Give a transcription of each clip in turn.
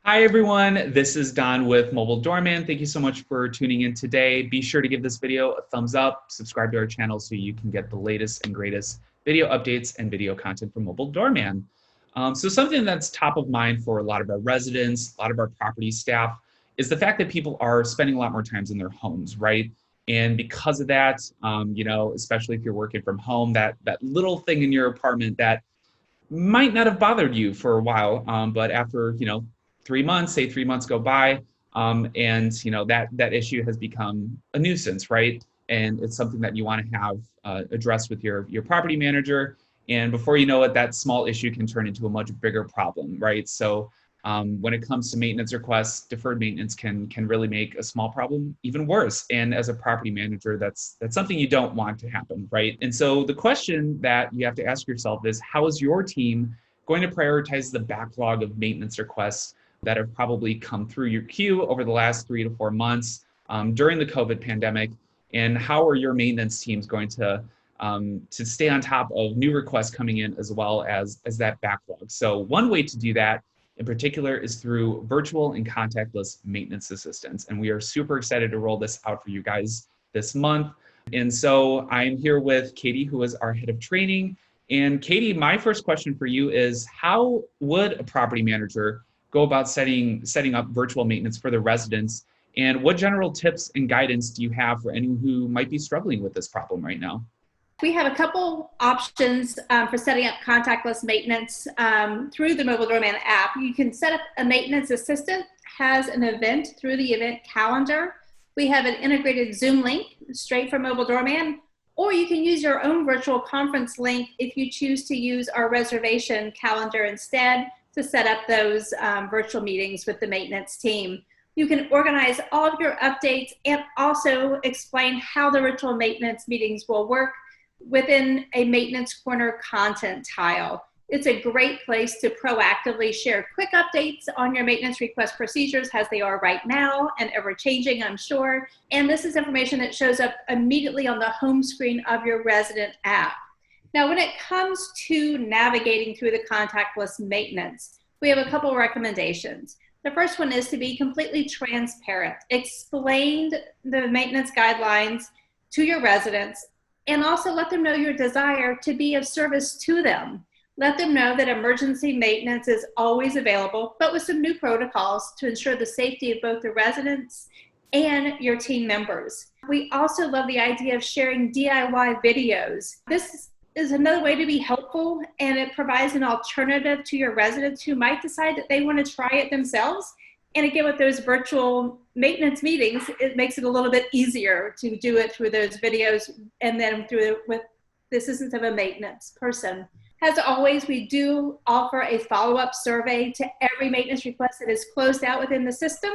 Hi, everyone. This is Don with Mobile Doorman. Thank you so much for tuning in today. Be sure to give this video a thumbs up, subscribe to our channel so you can get the latest and greatest video updates and video content from Mobile Doorman. So something that's top of mind for a lot of our residents, a lot of our property staff, is the fact that people are spending a lot more times in their homes, right? And because of that, especially if you're working from home, that little thing in your apartment that might not have bothered you for a while, but after 3 months, say 3 months go by, and that issue has become a nuisance, right? And it's something that you want to have addressed with your property manager. And before you know it, that small issue can turn into a much bigger problem, right? So when it comes to maintenance requests, deferred maintenance can really make a small problem even worse. And as a property manager, that's something you don't want to happen, right? And so the question that you have to ask yourself is, how is your team going to prioritize the backlog of maintenance requests that have probably come through your queue over the last 3 to 4 months during the COVID pandemic? And how are your maintenance teams going to stay on top of new requests coming in as well as that backlog? So one way to do that in particular is through virtual and contactless maintenance assistance. And we are super excited to roll this out for you guys this month. And so I'm here with Katie, who is our head of training. And Katie, my first question for you is, how would a property manager go about setting up virtual maintenance for the residents? And what general tips and guidance do you have for anyone who might be struggling with this problem right now? We have a couple options for setting up contactless maintenance through the Mobile Doorman app. You can set up a maintenance assistant, has an event through the event calendar. We have an integrated Zoom link straight from Mobile Doorman, or you can use your own virtual conference link if you choose to use our reservation calendar instead to set up those virtual meetings with the maintenance team. You can organize all of your updates and also explain how the virtual maintenance meetings will work within a maintenance corner content tile. It's a great place to proactively share quick updates on your maintenance request procedures as they are right now and ever changing, I'm sure. And this is information that shows up immediately on the home screen of your resident app. Now, when it comes to navigating through the contactless maintenance, we have a couple recommendations. The first one is to be completely transparent. Explain the maintenance guidelines to your residents and also let them know your desire to be of service to them. Let them know that emergency maintenance is always available, but with some new protocols to ensure the safety of both the residents and your team members. We also love the idea of sharing DIY videos. This is another way to be helpful, and it provides an alternative to your residents who might decide that they want to try it themselves. And again, with those virtual maintenance meetings, it makes it a little bit easier to do it through those videos and then with the assistance of a maintenance person. As always, we do offer a follow-up survey to every maintenance request that is closed out within the system.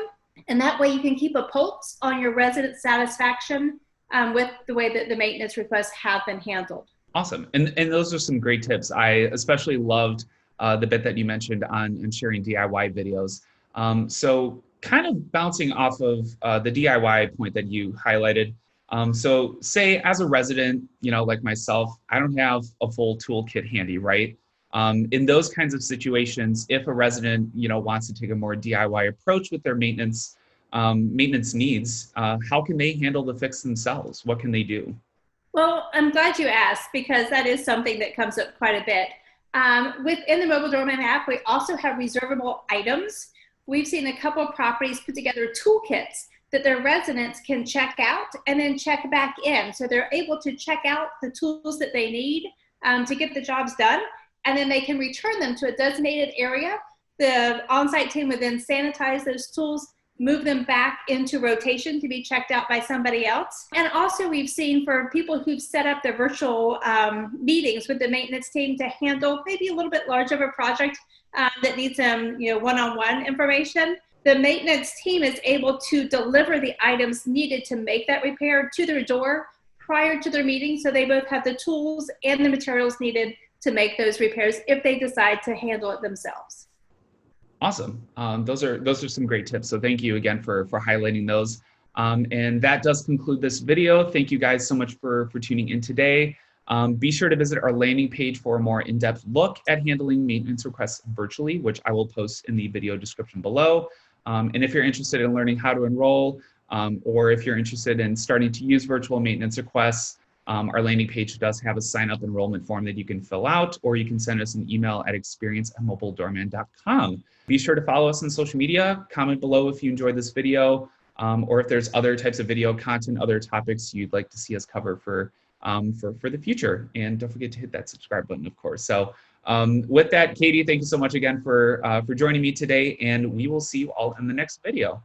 And that way you can keep a pulse on your resident satisfaction with the way that the maintenance requests have been handled. Awesome. And those are some great tips. I especially loved the bit that you mentioned on sharing DIY videos. So kind of bouncing off of the DIY point that you highlighted. So say as a resident, like myself, I don't have a full toolkit handy, right? In those kinds of situations, if a resident, wants to take a more DIY approach with their maintenance needs, how can they handle the fix themselves? What can they do? Well, I'm glad you asked, because that is something that comes up quite a bit. Within the Mobile Doorman app, we also have reservable items. We've seen a couple of properties put together toolkits that their residents can check out and then check back in. So they're able to check out the tools that they need to get the jobs done, and then they can return them to a designated area. The on-site team would then sanitize those tools, move them back into rotation to be checked out by somebody else. And also we've seen for people who've set up their virtual meetings with the maintenance team to handle maybe a little bit larger of a project that needs some one-on-one information, the maintenance team is able to deliver the items needed to make that repair to their door prior to their meeting, so they both have the tools and the materials needed to make those repairs if they decide to handle it themselves. Awesome. Those are some great tips. So thank you again for highlighting those. And that does conclude this video. Thank you guys so much for tuning in today. Be sure to visit our landing page for a more in-depth look at handling maintenance requests virtually, which I will post in the video description below. And if you're interested in learning how to enroll, or if you're interested in starting to use virtual maintenance requests, our landing page does have a sign-up enrollment form that you can fill out, or you can send us an email at experience@mobiledoorman.com. Be sure to follow us on social media, comment below if you enjoyed this video, or if there's other types of video content, other topics you'd like to see us cover for the future. And don't forget to hit that subscribe button, of course. So with that, Katie, thank you so much again for joining me today, and we will see you all in the next video.